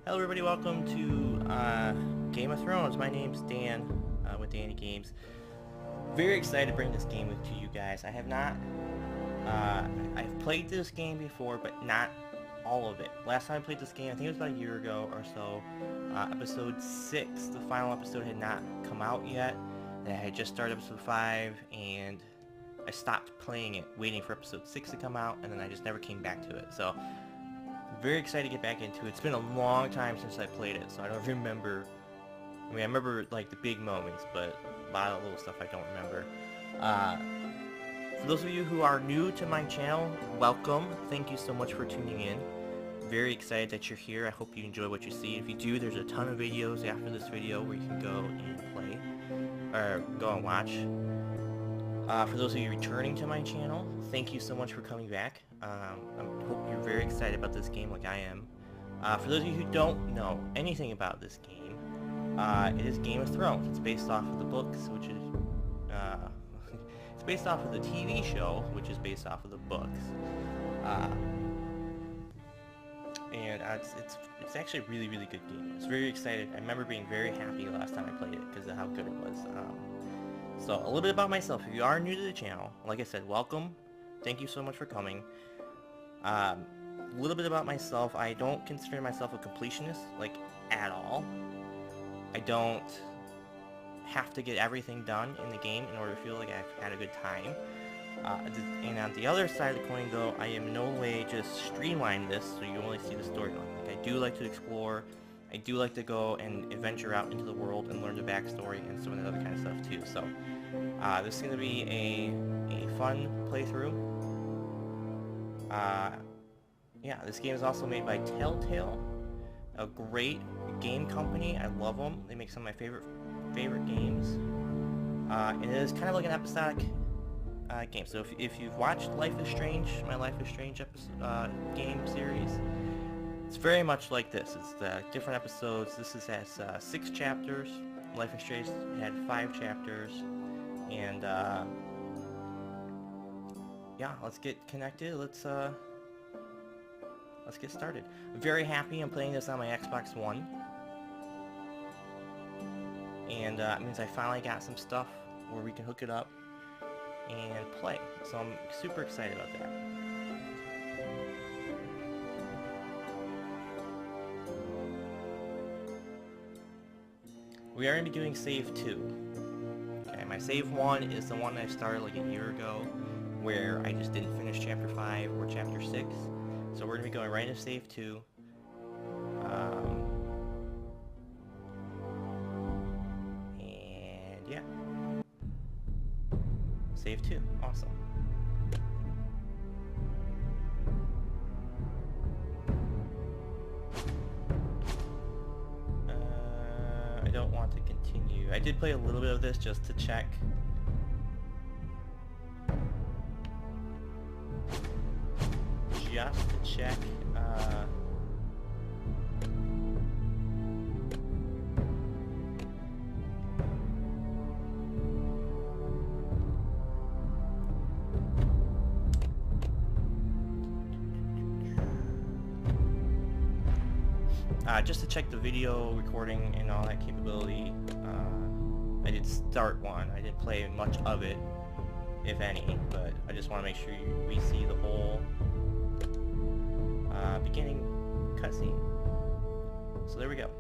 Hello everybody, welcome to Game of Thrones. My name's Dan with Danny Games. Very excited to bring this game to you guys. I have not, I've played this game before, but not all of it. Last time I played this game, I think it was about a year ago or so. Episode 6, the final episode had not come out yet. I had just started episode 5, and I stopped playing it, waiting for episode 6 to come out, and then I just never came back to it. So very excited to get back into it. It's been a long time since I played it, so I don't remember. I mean, I remember like the big moments, but a lot of little stuff I don't remember. For those of you who are new to my channel, welcome. Thank you so much for tuning in. Very excited that you're here. I hope you enjoy what you see. If you do, there's a ton of videos after this video where you can go and play, or go and watch. For those of you returning to my channel, thank you so much for coming back. I hope you're very excited about this game like I am. For those of you who don't know anything about this game, it is Game of Thrones. It's based off of the books, which is... it's based off of the TV show, which is based off of the books. And it's actually a really, really good game. I was very excited. I remember being very happy last time I played it because of how good it was. So a little bit about myself. If you are new to the channel, like I said, welcome. Thank you so much for coming. A little bit about myself. I don't consider myself a completionist, like, at all. I don't have to get everything done in the game in order to feel like I've had a good time. And on the other side of the coin, though, I am in no way just streamline this so you only see the storyline. Like, I do like to explore. I do like to go and adventure out into the world and learn the backstory and some of the other kind of stuff too. So this is going to be a fun playthrough. Yeah, this game is also made by Telltale, a great game company. I love them. They make some of my favorite games. And it is kind of like an episodic game. So if you've watched Life is Strange, my Life is Strange game series, it's very much like this. It's different episodes. This has 6 chapters. Life is Strange had 5 chapters. And yeah, let's get connected. Let's get started. I'm very happy I'm playing this on my Xbox One. And it means I finally got some stuff where we can hook it up and play. So I'm super excited about that. We are going to be doing save 2. Okay, my save 1 is the one I started like a year ago, where I just didn't finish chapter 5 or chapter 6. So we're going to be going right into save 2. And yeah. Save 2. Awesome. I don't want to continue. I did play a little bit of this just to check. Just to check the video recording and all that capability. I did start one. I didn't play much of it, if any, but I just want to make sure we see the whole beginning cutscene. So there we go.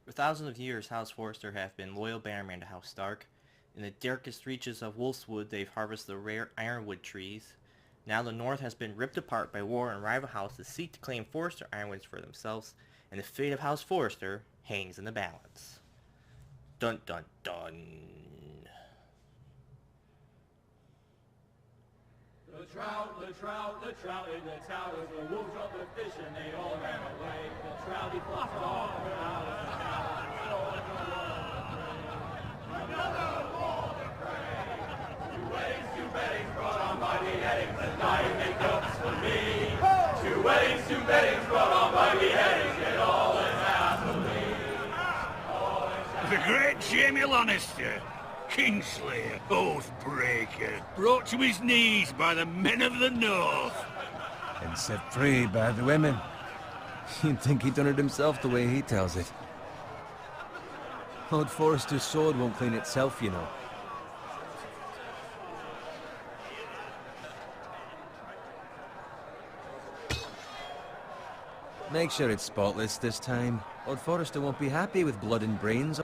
For thousands of years, House Forrester have been loyal bannermen to House Stark. In the darkest reaches of Wolfswood, they've harvested the rare ironwood trees. Now the North has been ripped apart by war and rival houses seek to claim Forrester ironwoods for themselves, and the fate of House Forrester hangs in the balance. Dun dun dun. The trout in the towers, the wolves dropped the fish and they all ran away. The trouty flopped off and out of the tower. Another war to pray. Two weddings brought on by beheadings, and dying make cups for me. Two weddings brought on by beheadings, yet all is happily. The great Jamie Lannister, Kingslayer, Oathbreaker, brought to his knees by the men of the North. And set free by the women. You'd think he'd done it himself the way he tells it. Lord Forrester's sword won't clean itself, you know. Make sure it's spotless this time. Lord Forrester won't be happy with blood and brains.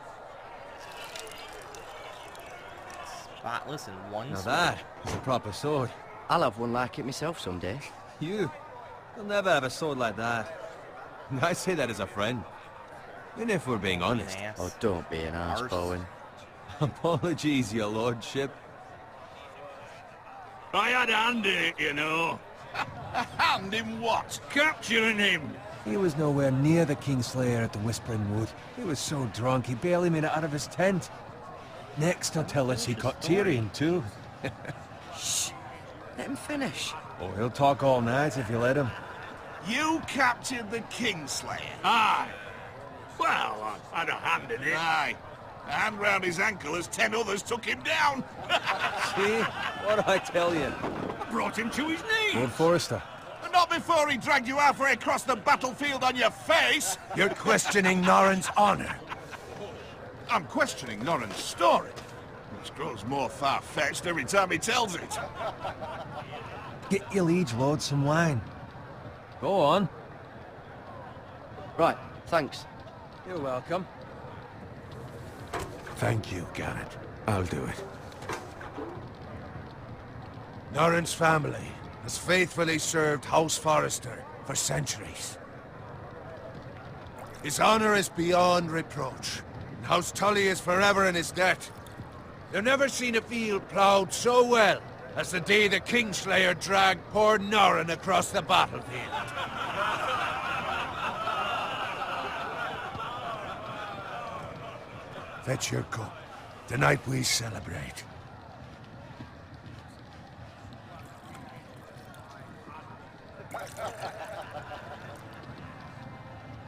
Spotless and one Now sword. that is a proper sword. I'll have one like it myself someday. You'll never have a sword like that. I say that as a friend. Even if we're being honest. An ass. Oh, don't be an arse, Arse. Bowen. Apologies, your lordship. I had a hand in it, you know. A hand in what? Capturing him. He was nowhere near the Kingslayer at the Whispering Wood. He was so drunk he barely made it out of his tent. Next he'll tell us he caught Tyrion too. Shh! Let him finish. Oh, he'll talk all night if you let him. You captured the Kingslayer. Aye. Well, I had a hand in it. Aye. A hand round his ankle as 10 others took him down. See? What'd I tell you? I brought him to his knees. Lord Forrester. But not before he dragged you halfway across the battlefield on your face. You're questioning Norrin's honor. I'm questioning Norrin's story, which grows more far-fetched every time he tells it. Get your liege lord some wine. Go on. Right, thanks. You're welcome. Thank you, Gared. I'll do it. Norrin's family has faithfully served House Forrester for centuries. His honor is beyond reproach, and House Tully is forever in his debt. They've never seen a field ploughed so well as the day the Kingslayer dragged poor Norrin across the battlefield. Fetch your cup. Tonight we celebrate.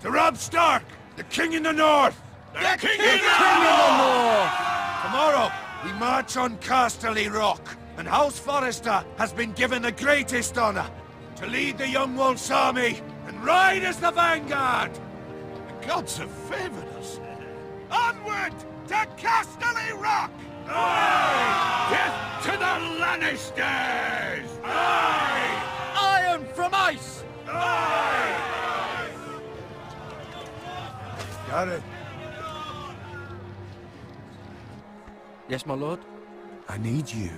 To Robb Stark, the King in the North! The King in Tomorrow, we march on Casterly Rock, and House Forrester has been given the greatest honor to lead the Young Wolf's army and ride as the vanguard! The gods have favored us. Onward to Casterly Rock! Death to the Lannisters! Iron from ice! Got it. Yes, my lord? I need you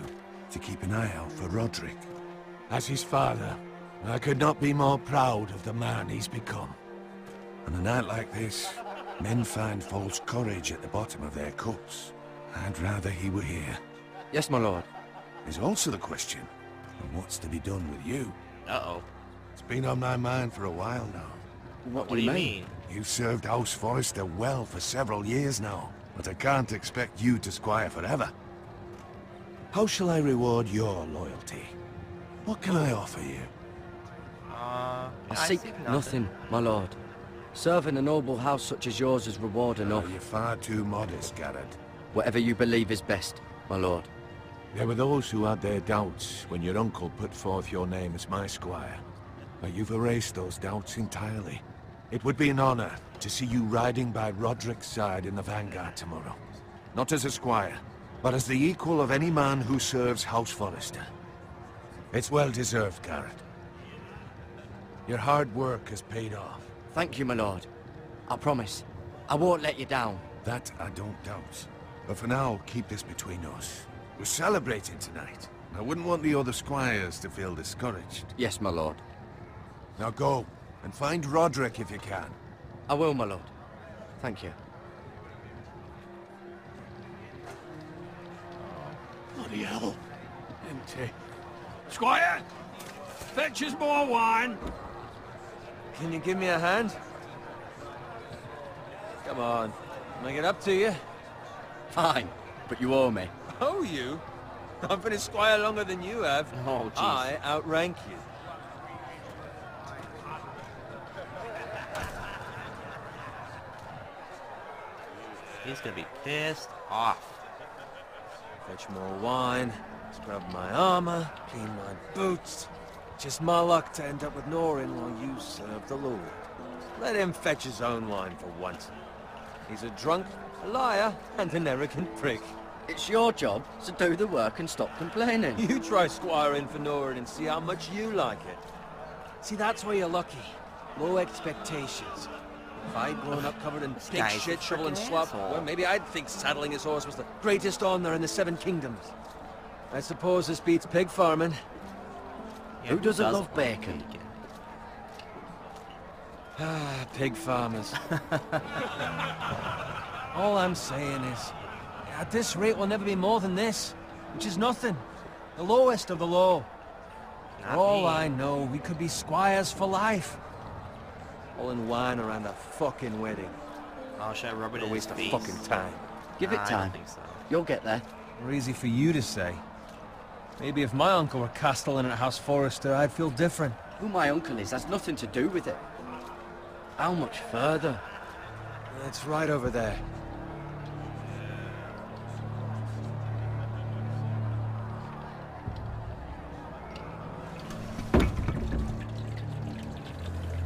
to keep an eye out for Roderick. As his father, I could not be more proud of the man he's become. On a night like this, men find false courage at the bottom of their cups. I'd rather he were here. Yes, my lord. There's also the question of what's to be done with you. Uh-oh. It's been on my mind for a while now. What What do you mean? You've served House Forrester well for several years now, but I can't expect you to squire forever. How shall I reward your loyalty? What can I offer you? I seek nothing, my lord. Serving a noble house such as yours is reward enough. Oh, you're far too modest, Gared. Whatever you believe is best, my lord. There were those who had their doubts when your uncle put forth your name as my squire. But you've erased those doubts entirely. It would be an honor to see you riding by Roderick's side in the vanguard tomorrow. Not as a squire, but as the equal of any man who serves House Forrester. It's well deserved, Gared. Your hard work has paid off. Thank you, my lord. I promise. I won't let you down. That I don't doubt. But for now, keep this between us. We're celebrating tonight. I wouldn't want the other squires to feel discouraged. Yes, my lord. Now go, and find Roderick if you can. I will, my lord. Thank you. Bloody hell. Empty. Squire, fetch us more wine. Can you give me a hand? Come on. Can I get up to you? Fine, but you owe me. Oh, you? I've been a squire longer than you have. Oh, jeez. I outrank you. He's gonna be pissed off. Fetch more wine, scrub my armor, clean my boots. Just my luck to end up with Norin while you serve the Lord. Let him fetch his own wine for once. He's a drunk, a liar, and an arrogant prick. It's your job to do the work and stop complaining. You try squiring for Norin and see how much you like it. See, that's where you're lucky. Low expectations. If I'd grown up covered in pig guy's shit, a shovel and frickin' slop, asshole. well, maybe I'd think saddling his horse was the greatest honor in the Seven Kingdoms. I suppose this beats pig farming. Yeah, Who doesn't love bacon? Ah, pig farmers. All I'm saying is, at this rate we'll never be more than this, which is nothing. The lowest of the low. For Not all me. I know, we could be squires for life. All in wine around a fucking wedding. Oh, should I rub it A in his waste of face? fucking time. Give it I time. don't think so. You'll get there. Or easy for you to say. Maybe if my uncle were castellan at House Forrester, I'd feel different. Who my uncle is has nothing to do with it. How much further? It's right over there.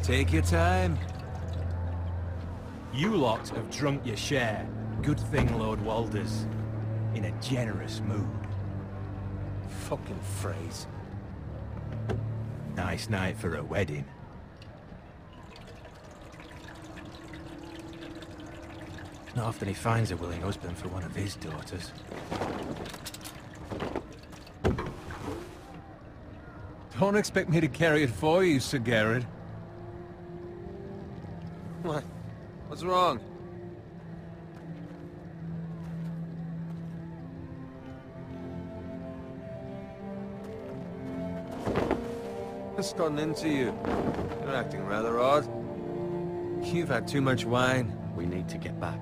Take your time. You lot have drunk your share. Good thing Lord Walder's in a generous mood. Fucking phrase. Nice night for a wedding. Not often he finds a willing husband for one of his daughters. Don't expect me to carry it for you, Sir Gared. What? What's wrong? What's gotten into you? You're acting rather odd. You've had too much wine. We need to get back.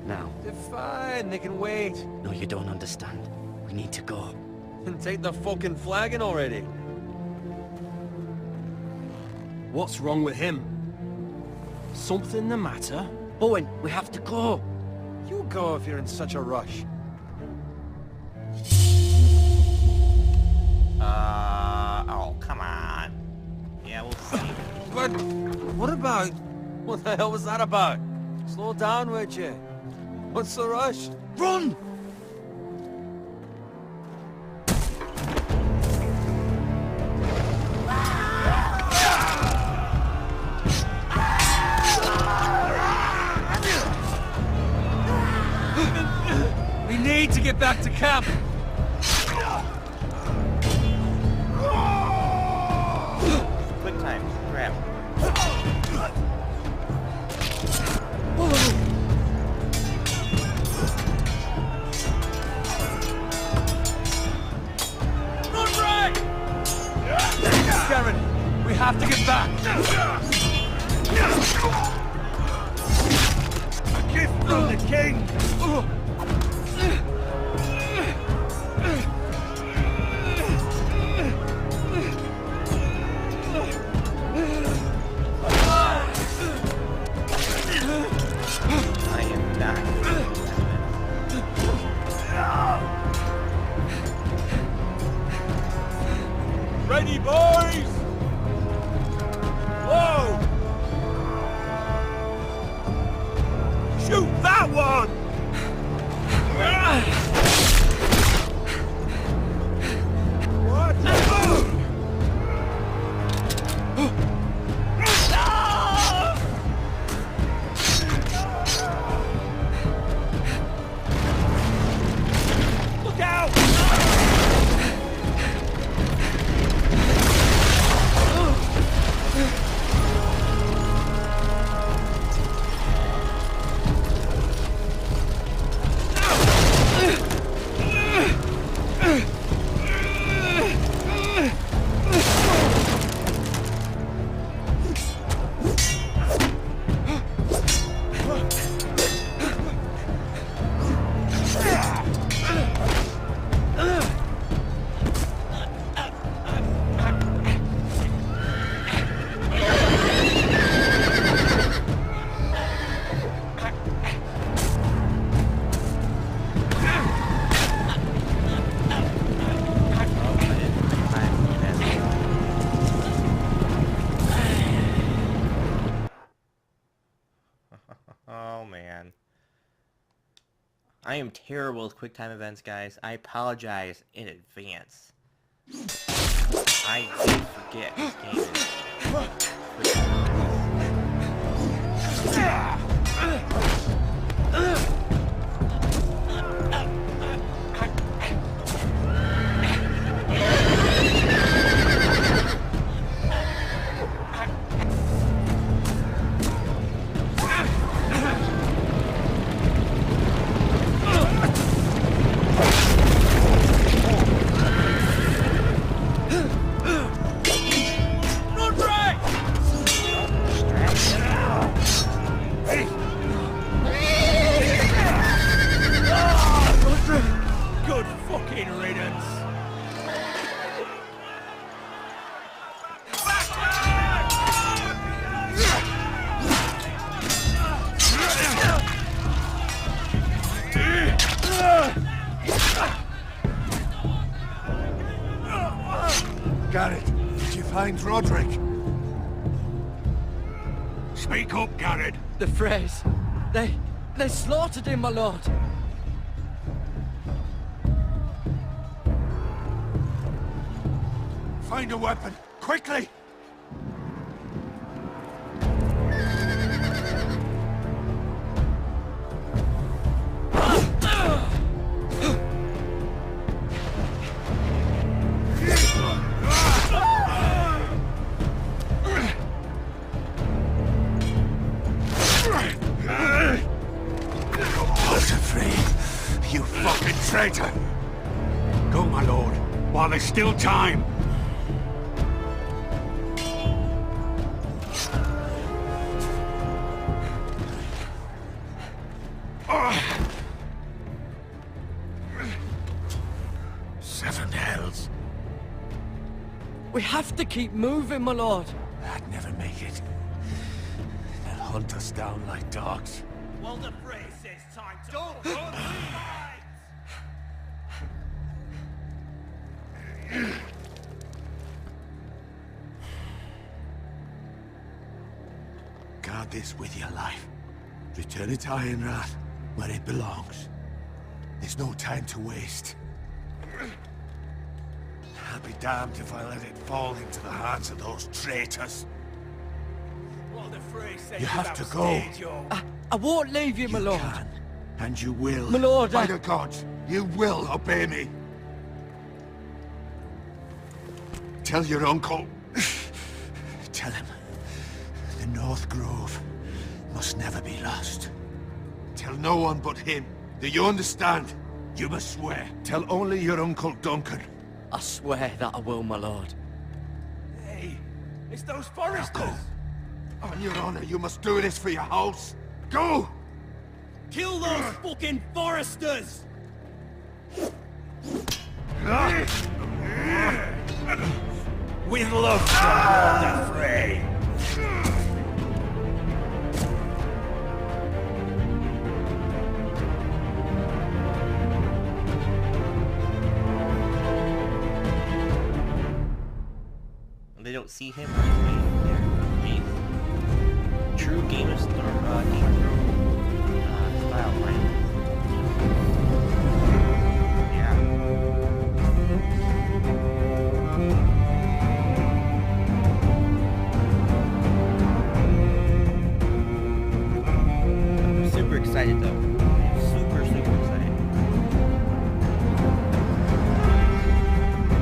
Now. They're fine, they can wait. No, you don't understand. We need to go. And take the fucking flagon already. What's wrong with him? Something the matter? Bowen, we have to go. You go if you're in such a rush. Oh, come on. Yeah, we'll see. But what about... What the hell was that about? Slow down, would you? What's the rush? Run! We need to get back to camp. Quick time. Grab. Gared, we have to get back. A gift from the king. I am not. Ready, boys! Whoa! Shoot that one! What? Look out! Oh, man. I am terrible with quick time events, guys. I apologize in advance. I do forget this game is quick time events. Good fucking riddance. Gared, did you find Roderick? Speak up, Gared. The Freys. They slaughtered him, my lord. Find a weapon, quickly! You fucking traitor! Go, my lord, while there's still time. Seven hells. We have to keep moving, my lord. I'd never make it. They'll hunt us down like dogs. Well, the phrase says time to... Don't Guard this with your life. Return it to Ironrath, where it belongs. There's no time to waste. I'll be damned if I let it fall into the hands of those traitors. Well, the phrase says You have to go. I won't leave you, my You lord. can, and you will. My lord, By the gods, you will obey me. Tell your uncle. Tell him. The North Grove must never be lost. Tell no one but him. Do you understand? You must swear. Tell only your Uncle Duncan. I swear that I will, my lord. Hey, it's those Forresters. Go. On your honor, you must do this for your house. Go! Kill those fucking Forresters! With love from Lord Frey. They don't see him right there. True Game of Thrones style, right? Yeah. I'm super excited though. Super excited.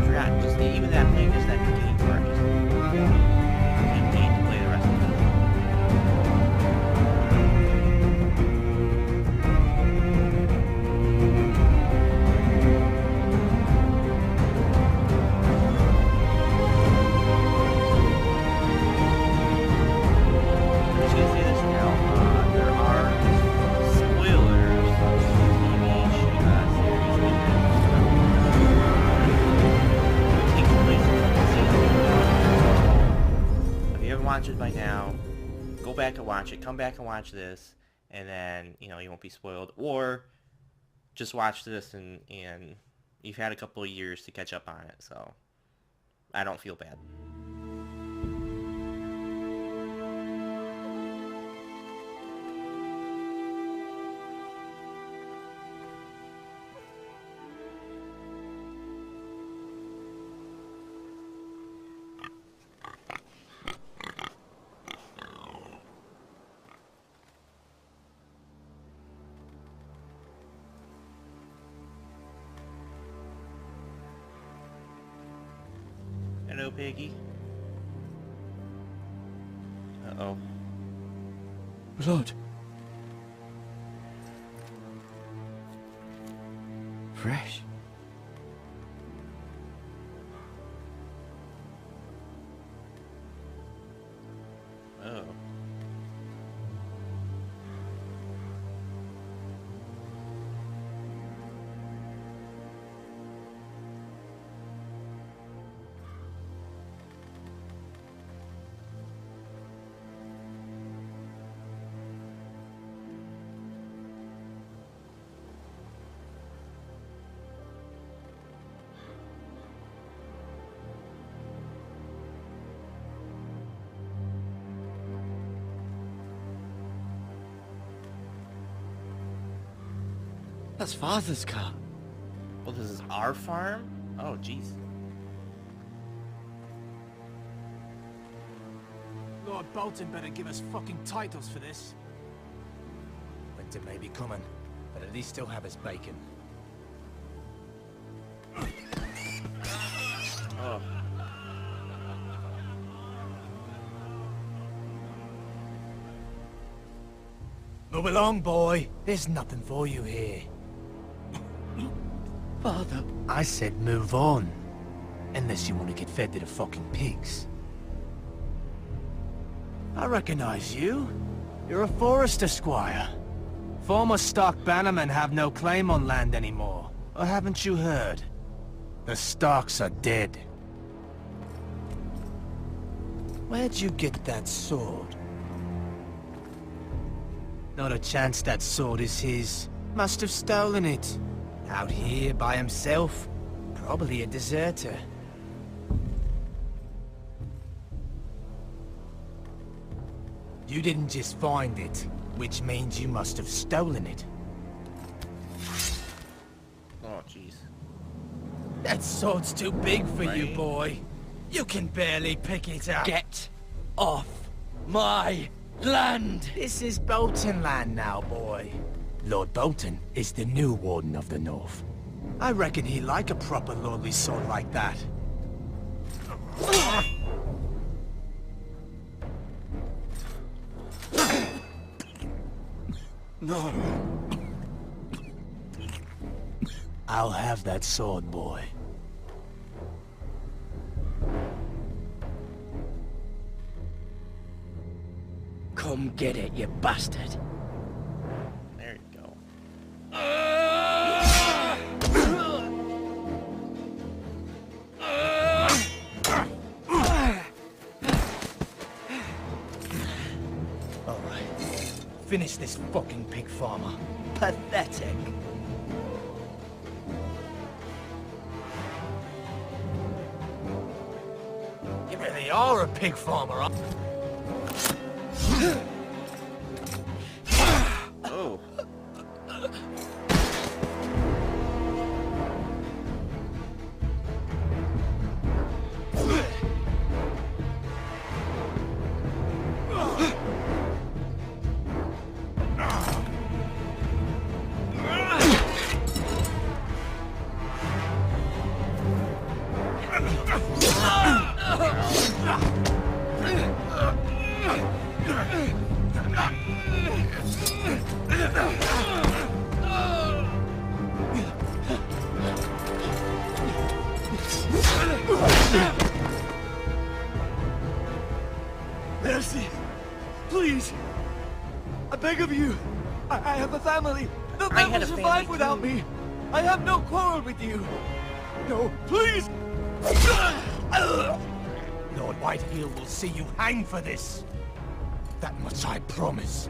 Forgot just even that playing just that game part. Can't wait to play the rest of it. I'm just gonna say this now. There are spoilers of the TV series that takes place in the season. If you haven't watched it by now, go back and watch it. Come back and watch this, and then you won't be spoiled. Or just watch this and you've had a couple of years to catch up on it. So I don't feel bad. Hello, Piggy. Uh-oh. Blood. Fresh. Oh. That's Father's car. Well, this is our farm? Oh, jeez. Lord Bolton better give us fucking titles for this. Winter may be coming, but at least he'll have his bacon. Oh. Move along, boy. There's nothing for you here. Father. I said move on. Unless you want to get fed to the fucking pigs. I recognize you. You're a Forrester squire. Former Stark bannermen have no claim on land anymore. Or haven't you heard? The Starks are dead. Where'd you get that sword? Not a chance that sword is his. Must have stolen it. Out here by himself. Probably a deserter. You didn't just find it, which means you must have stolen it. Oh, jeez. That sword's too big for you, Right. boy. You can barely pick it up. Get off my land! This is Bolton land now, boy. Lord Bolton is the new Warden of the North. I reckon he'd like a proper lordly sword like that. No. I'll have that sword, boy. Come get it, you bastard. There you go. Alright. Finish this fucking pig farmer. Pathetic. You really are a pig farmer, huh? Oh. Mercy! Please! I beg of you! I have a family! They'll I never had a survive family without too. me! I have no quarrel with you! No, please! Lord Whitehill will see you hang for this. That much I promise.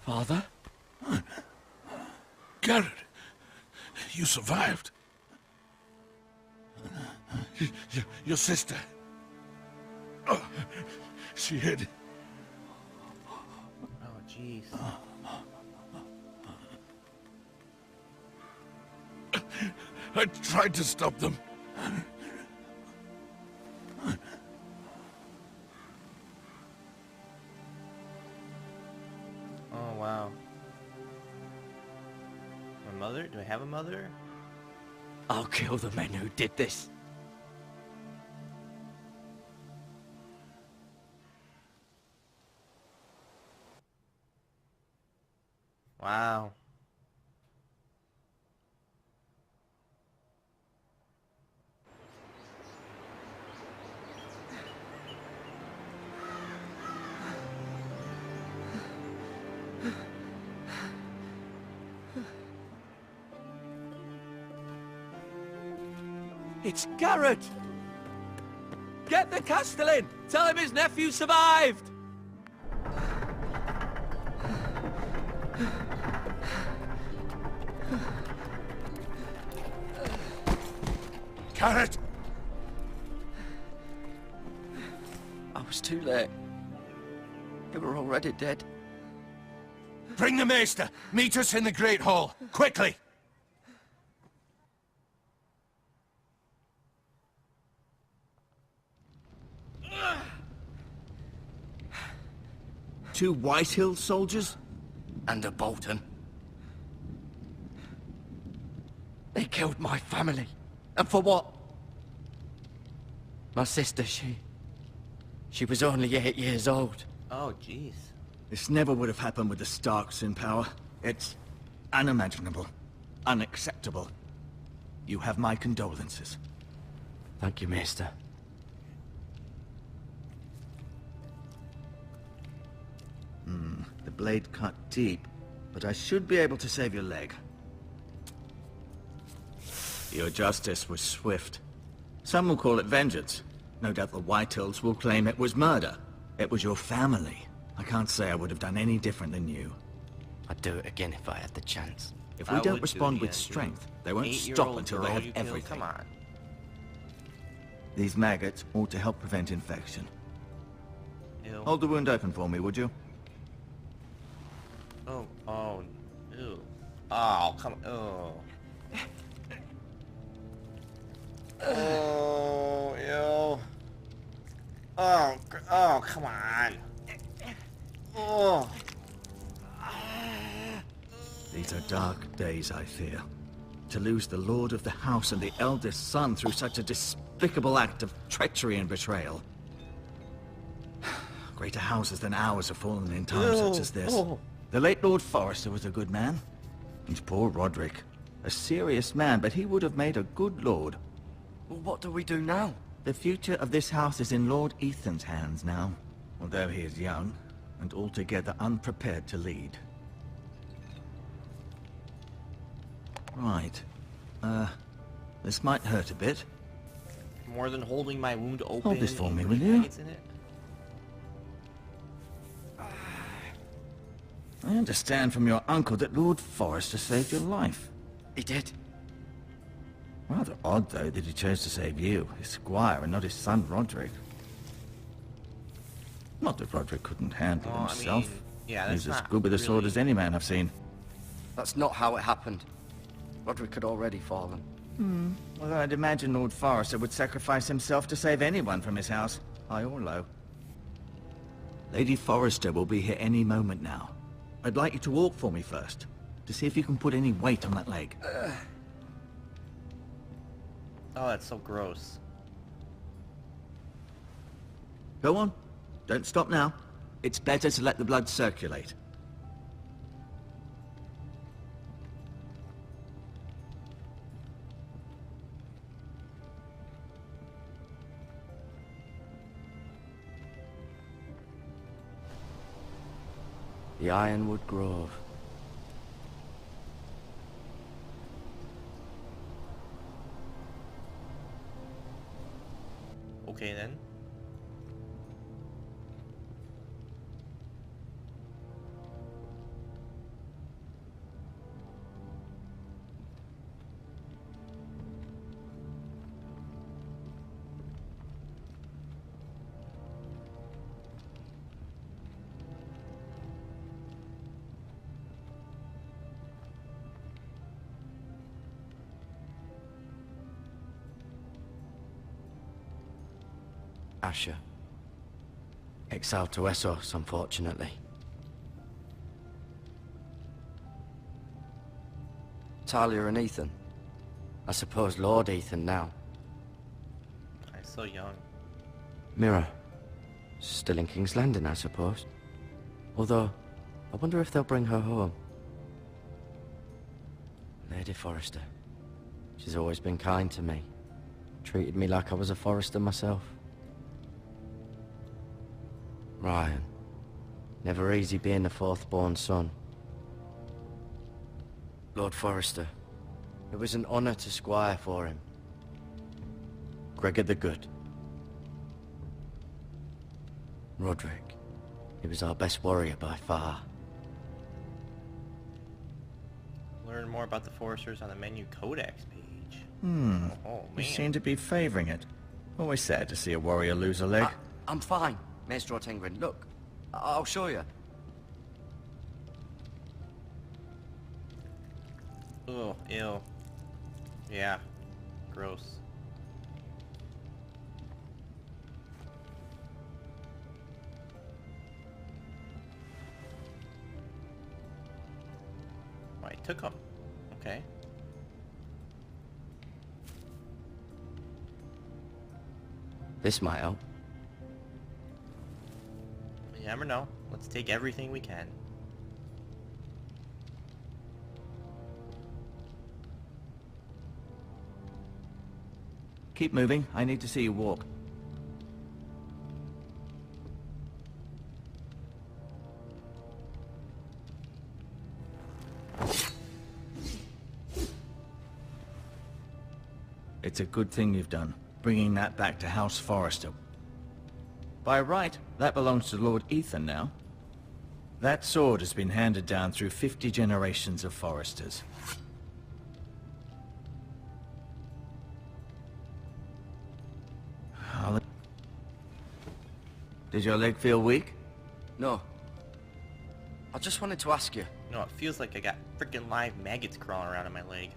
Father? Gared, you survived. Your sister. Oh, she hid. Oh, jeez. I tried to stop them. mother? Do I have a mother? I'll kill the men who did this. Wow. It's Gared! Get the Castellan! Tell him his nephew survived! Gared! I was too late. They were already dead. Bring the maester! Meet us in the Great Hall! Quickly! Two Whitehill soldiers? And a Bolton. They killed my family. And for what? My sister, she was only 8 years old. Oh, jeez. This never would have happened with the Starks in power. It's unimaginable. Unacceptable. You have my condolences. Thank you, Maester. The blade cut deep, but I should be able to save your leg. Your justice was swift. Some will call it vengeance. No doubt the Whitehills will claim it was murder. It was your family. I can't say I would have done any different than you. I'd do it again if I had the chance. If we don't respond with strength, they won't stop until they have everything. Come on. These maggots ought to help prevent infection. Ew. Hold the wound open for me, would you? Oh, ew. Oh, come, oh. Oh, ew. Oh, come on. Oh. These are dark days, I fear. To lose the lord of the house and the eldest son through such a despicable act of treachery and betrayal. Greater houses than ours have fallen in times such as this. The late Lord Forrester was a good man. And poor Roderick. A serious man, but he would have made a good lord. Well, what do we do now? The future of this house is in Lord Ethan's hands now. Although he is young, and altogether unprepared to lead. Right. This might hurt a bit. More than holding my wound open. Hold this for and me, putting will you? maggots in it. I understand from your uncle that Lord Forrester saved your life. He did. Rather odd, though, that he chose to save you, his squire, and not his son Roderick. Not that Roderick couldn't handle Oh, himself. I mean, yeah, He's that's as not good with a sword really- as any man I've seen. That's not how it happened. Roderick had already fallen. Well, I'd imagine Lord Forrester would sacrifice himself to save anyone from his house, high or low. Lady Forrester will be here any moment now. I'd like you to walk for me first, to see if you can put any weight on that leg. Oh, that's so gross. Go on. Don't stop now. It's better to let the blood circulate. The Ironwood Grove. Okay then. Asher. Exiled to Westeros, unfortunately. Talia and Ethan. I suppose Lord Ethan now. I'm so young. Mira. Still in King's Landing, I suppose. Although, I wonder if they'll bring her home. Lady Forrester. She's always been kind to me. Treated me like I was a Forrester myself. Ryan. Never easy being the fourth-born son. Lord Forrester. It was an honor to squire for him. Gregor the Good. Roderick. He was our best warrior by far. Learn more about the Foresters on the menu codex page. Oh, You man. seem to be favoring it. Always sad to see a warrior lose a leg. I'm fine, Maestro Tengrin. Look, I'll show you. Oh, ew. Yeah. Gross. Oh, I took him. Okay. This might help. You never know. Let's take everything we can. Keep moving. I need to see you walk. It's a good thing you've done, bringing that back to House Forrester. By right, that belongs to Lord Ethan now. That sword has been handed down through 50 generations of Forresters. Did your leg feel weak? No. I just wanted to ask you. No, it feels like I got freaking live maggots crawling around in my leg.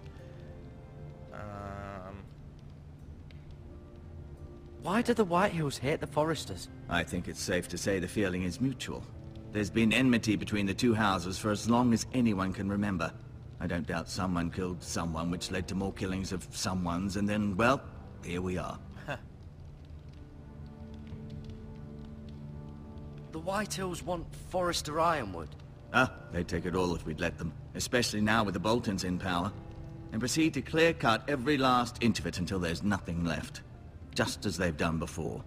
Why do the Whitehills hate the Forresters? I think it's safe to say the feeling is mutual. There's been enmity between the two houses for as long as anyone can remember. I don't doubt someone killed someone, which led to more killings of someones, and then, well, here we are. The Whitehills want Forrester Ironwood. They'd take it all if we'd let them, especially now with the Boltons in power, and proceed to clear-cut every last inch of it until there's nothing left, just as they've done before.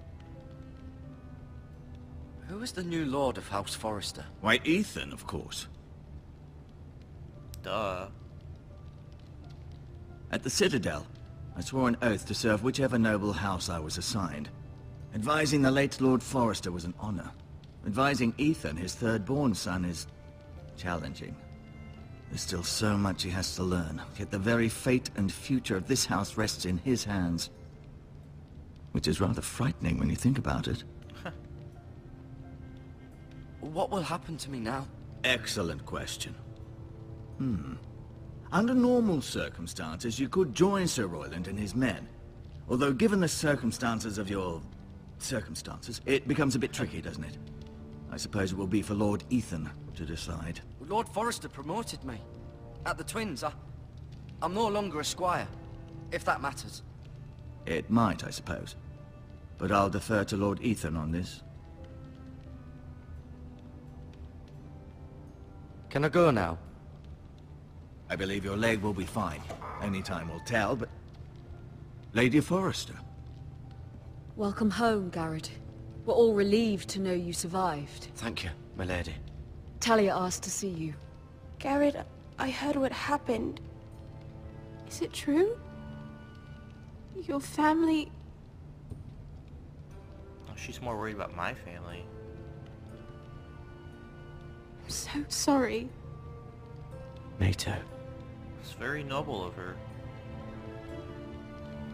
Who is the new Lord of House Forrester? Why, Ethan, of course. Duh. At the Citadel, I swore an oath to serve whichever noble house I was assigned. Advising the late Lord Forrester was an honor. Advising Ethan, his third-born son, is challenging. There's still so much he has to learn, yet the very fate and future of this house rests in his hands. Which is rather frightening when you think about it. What will happen to me now? Excellent question. Under normal circumstances, you could join Sir Royland and his men. Although given the circumstances of your... circumstances, it becomes a bit tricky, doesn't it? I suppose it will be for Lord Ethan to decide. Lord Forrester promoted me. At the Twins, I'm no longer a squire, if that matters. It might, I suppose. But I'll defer to Lord Ethan on this. Can I go now? I believe your leg will be fine. Only time will tell, but... Lady Forrester. Welcome home, Gared. We're all relieved to know you survived. Thank you, my lady. Talia asked to see you. Gared, I heard what happened. Is it true? Your family... Oh, she's more worried about my family. I'm so sorry. Me too. It's very noble of her.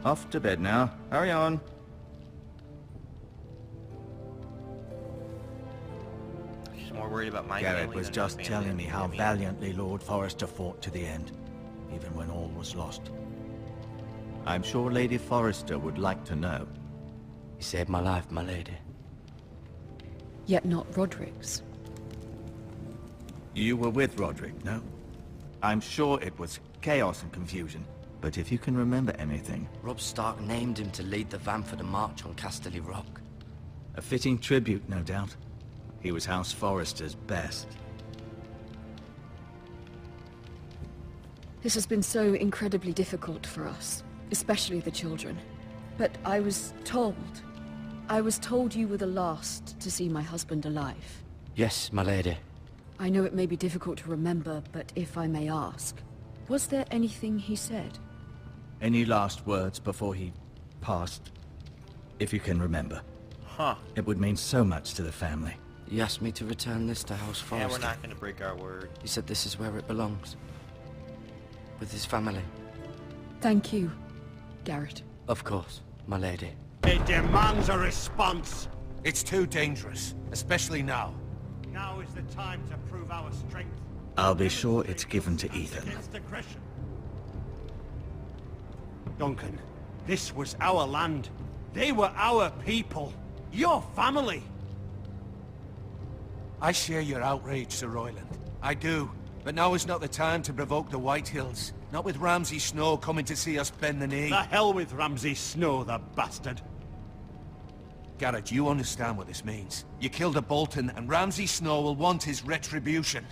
Off to bed now. Hurry on. She's more worried about my Gared family was than just her telling family me than how me. valiantly Lord Forrester fought to the end, even when all was lost. I'm sure Lady Forrester would like to know. You saved my life, my lady. Yet not Roderick's. You were with Roderick, no? I'm sure it was chaos and confusion. But if you can remember anything... Robb Stark named him to lead the van for the march on Casterly Rock. A fitting tribute, no doubt. He was House Forrester's best. This has been so incredibly difficult for us, especially the children. But I was told you were the last to see my husband alive. Yes, my lady. I know it may be difficult to remember, but if I may ask, was there anything he said? Any last words before he passed? If you can remember. Huh. It would mean so much to the family. He asked me to return this to House Forrester. Yeah, we're not going to break our word. He said this is where it belongs. With his family. Thank you, Gared. Of course, my lady. It demands a response. It's too dangerous, especially now. Now is the time to prove our strength. I'll be sure it's given to Ethan. Against aggression. Duncan, this was our land. They were our people. Your family. I share your outrage, Sir Royland. I do. But now is not the time to provoke the Whitehills. Not with Ramsay Snow coming to see us bend the knee. The hell with Ramsay Snow, the bastard. Gared, you understand what this means. You killed a Bolton, and Ramsay Snow will want his retribution.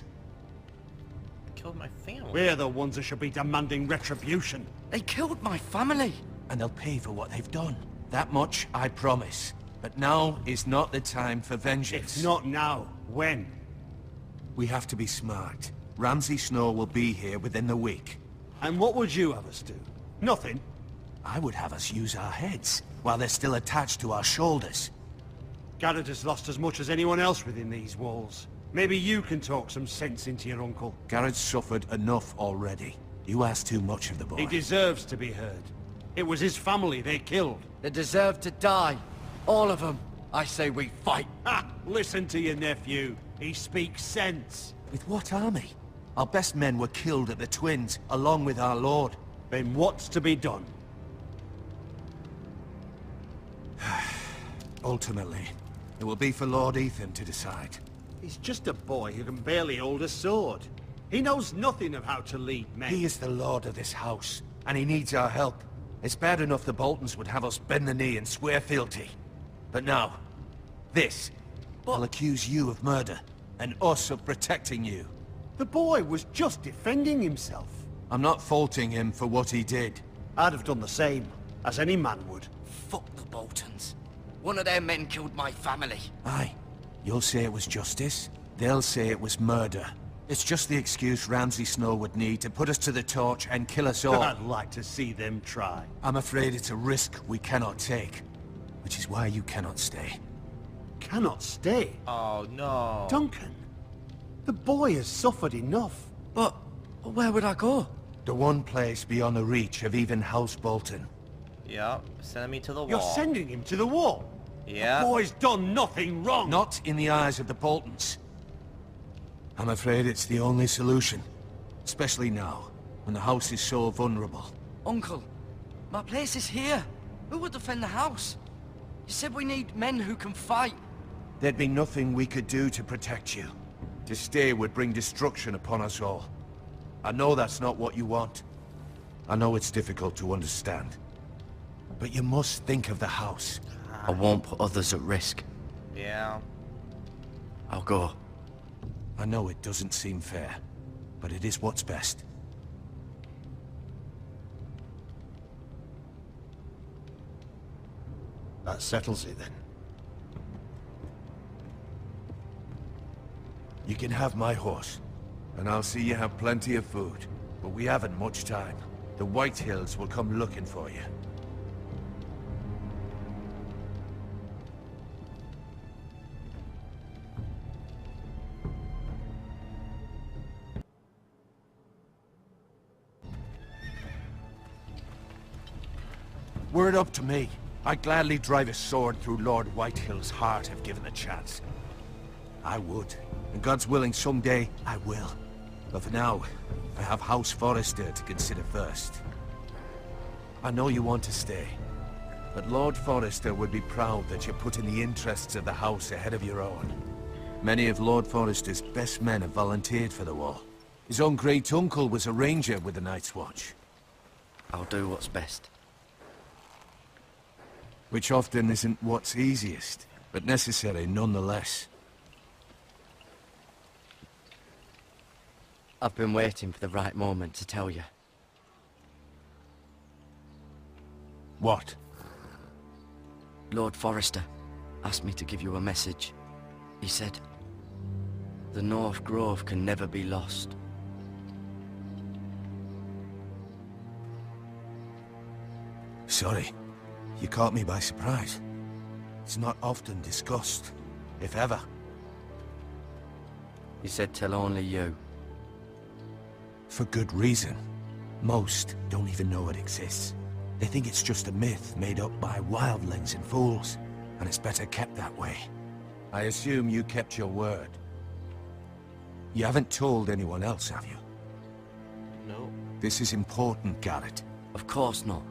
Killed my family. We're the ones that should be demanding retribution. They killed my family. And they'll pay for what they've done. That much I promise. But now is not the time for vengeance. It's not now. When? We have to be smart. Ramsay Snow will be here within the week. And what would you have us do? Nothing. I would have us use our heads, while they're still attached to our shoulders. Gared has lost as much as anyone else within these walls. Maybe you can talk some sense into your uncle. Gared's suffered enough already. You ask too much of the boy. He deserves to be heard. It was his family they killed. They deserve to die. All of them. I say we fight. Ha! Listen to your nephew. He speaks sense. With what army? Our best men were killed at the Twins, along with our lord. Then what's to be done? Ultimately, it will be for Lord Ethan to decide. He's just a boy who can barely hold a sword. He knows nothing of how to lead men. He is the lord of this house, and he needs our help. It's bad enough the Boltons would have us bend the knee and swear fealty. But now, this. I'll accuse you of murder, and us of protecting you. The boy was just defending himself. I'm not faulting him for what he did. I'd have done the same, as any man would. Fuck the Boltons. One of their men killed my family. Aye. You'll say it was justice. They'll say it was murder. It's just the excuse Ramsay Snow would need to put us to the torch and kill us all. I'd like to see them try. I'm afraid it's a risk we cannot take. Which is why you cannot stay. Cannot stay? Oh, no. Duncan, the boy has suffered enough. But where would I go? The one place beyond the reach of even House Bolton. Yep, send me to the wall. You're sending him to the wall? Yeah. The boy's done nothing wrong. Not in the eyes of the Boltons. I'm afraid it's the only solution. Especially now, when the house is so vulnerable. Uncle, my place is here. Who would defend the house? You said we need men who can fight. There'd be nothing we could do to protect you. To stay would bring destruction upon us all. I know that's not what you want. I know it's difficult to understand. But you must think of the house. I won't put others at risk. Yeah. I'll go. I know it doesn't seem fair, but it is what's best. That settles it then. You can have my horse, and I'll see you have plenty of food. But we haven't much time. The Whitehills will come looking for you. Were it up to me, I'd gladly drive a sword through Lord Whitehill's heart if given the chance. I would. And God's willing, someday, I will. But for now, I have House Forrester to consider first. I know you want to stay, but Lord Forrester would be proud that you're putting the interests of the house ahead of your own. Many of Lord Forrester's best men have volunteered for the war. His own great-uncle was a ranger with the Night's Watch. I'll do what's best. Which often isn't what's easiest, but necessary nonetheless. I've been waiting for the right moment to tell you. What? Lord Forrester asked me to give you a message. He said, the North Grove can never be lost. Sorry, you caught me by surprise. It's not often discussed, if ever. He said tell only you. For good reason. Most don't even know it exists. They think it's just a myth made up by wildlings and fools, and it's better kept that way. I assume you kept your word. You haven't told anyone else, have you? No. This is important, Gared. Of course not.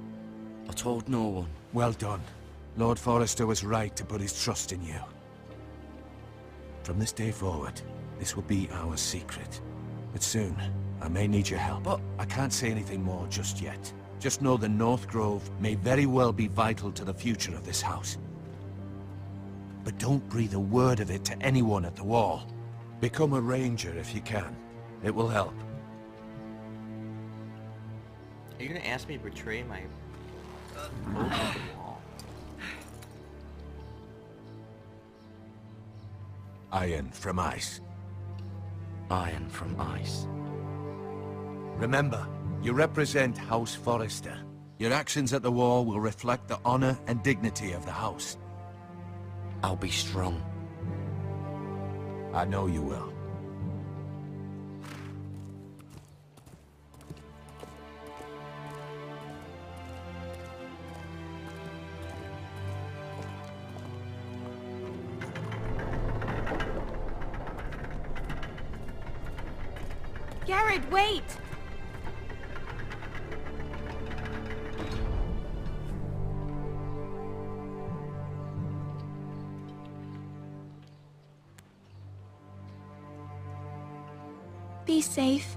I told no one. Well done. Lord Forrester was right to put his trust in you. From this day forward, this will be our secret. But soon, I may need your help. But I can't say anything more just yet. Just know the North Grove may very well be vital to the future of this house. But don't breathe a word of it to anyone at the Wall. Become a ranger if you can. It will help. Are you gonna ask me to betray my oath at the Wall? Iron from ice. Iron from ice. Remember, you represent House Forrester. Your actions at the Wall will reflect the honor and dignity of the house. I'll be strong. I know you will. Gared, wait! Be safe.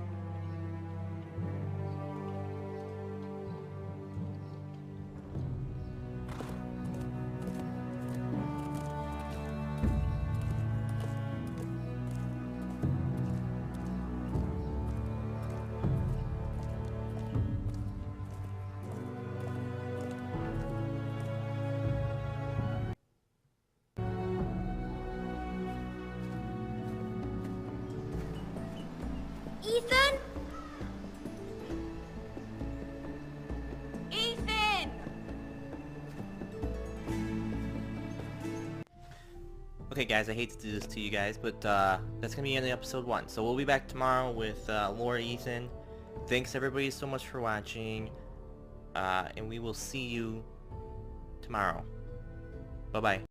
Ethan? Ethan! Okay guys, I hate to do this to you guys, but that's gonna be the end of episode 1. So we'll be back tomorrow with Lord Ethan. Thanks everybody so much for watching, and we will see you tomorrow. Bye bye.